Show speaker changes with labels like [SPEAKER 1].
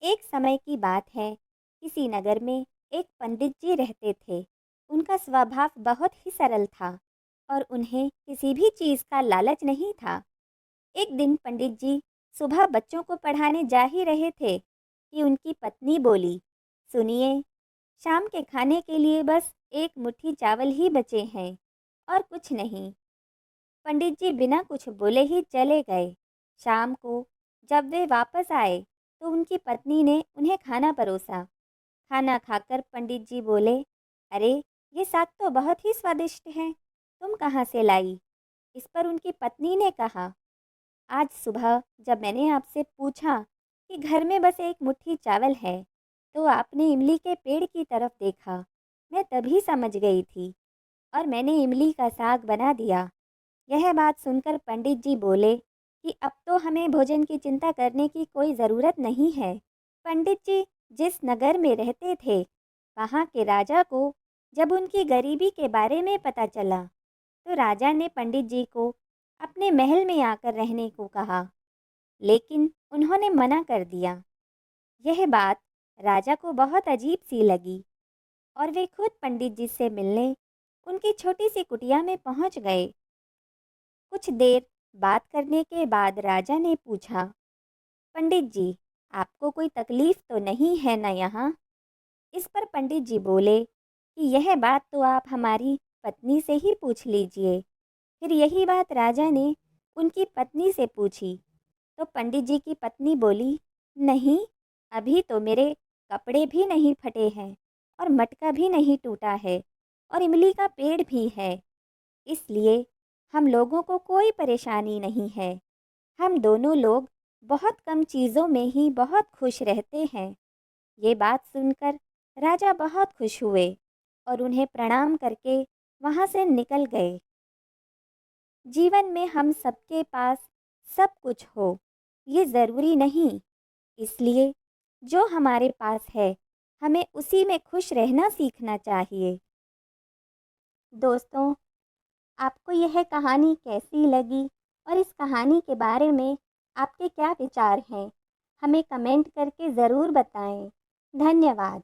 [SPEAKER 1] एक समय की बात है। किसी नगर में एक पंडित जी रहते थे। उनका स्वभाव बहुत ही सरल था और उन्हें किसी भी चीज़ का लालच नहीं था। एक दिन पंडित जी सुबह बच्चों को पढ़ाने जा ही रहे थे कि उनकी पत्नी बोली, सुनिए, शाम के खाने के लिए बस एक मुट्ठी चावल ही बचे हैं और कुछ नहीं। पंडित जी बिना कुछ बोले ही चले गए। शाम को जब वे वापस आए तो उनकी पत्नी ने उन्हें खाना परोसा। खाना खाकर पंडित जी बोले, अरे, ये साग तो बहुत ही स्वादिष्ट है, तुम कहाँ से लाई? इस पर उनकी पत्नी ने कहा, आज सुबह जब मैंने आपसे पूछा कि घर में बस एक मुट्ठी चावल है, तो आपने इमली के पेड़ की तरफ देखा। मैं तभी समझ गई थी और मैंने इमली का साग बना दिया। यह बात सुनकर पंडित जी बोले कि अब तो हमें भोजन की चिंता करने की कोई ज़रूरत नहीं है। पंडित जी जिस नगर में रहते थे, वहाँ के राजा को जब उनकी गरीबी के बारे में पता चला, तो राजा ने पंडित जी को अपने महल में आकर रहने को कहा, लेकिन उन्होंने मना कर दिया। यह बात राजा को बहुत अजीब सी लगी और वे खुद पंडित जी से मिलने उनकी छोटी सी कुटिया में पहुँच गए। कुछ देर बात करने के बाद राजा ने पूछा, पंडित जी, आपको कोई तकलीफ तो नहीं है ना यहाँ? इस पर पंडित जी बोले कि यह बात तो आप हमारी पत्नी से ही पूछ लीजिए। फिर यही बात राजा ने उनकी पत्नी से पूछी तो पंडित जी की पत्नी बोली, नहीं, अभी तो मेरे कपड़े भी नहीं फटे हैं और मटका भी नहीं टूटा है और इमली का पेड़ भी है, इसलिए हम लोगों को कोई परेशानी नहीं है। हम दोनों लोग बहुत कम चीज़ों में ही बहुत खुश रहते हैं। ये बात सुनकर राजा बहुत खुश हुए और उन्हें प्रणाम करके वहाँ से निकल गए। जीवन में हम सबके पास सब कुछ हो, ये ज़रूरी नहीं, इसलिए जो हमारे पास है, हमें उसी में खुश रहना सीखना चाहिए। दोस्तों, आपको यह कहानी कैसी लगी और इस कहानी के बारे में आपके क्या विचार हैं? हमें कमेंट करके ज़रूर बताएं। धन्यवाद।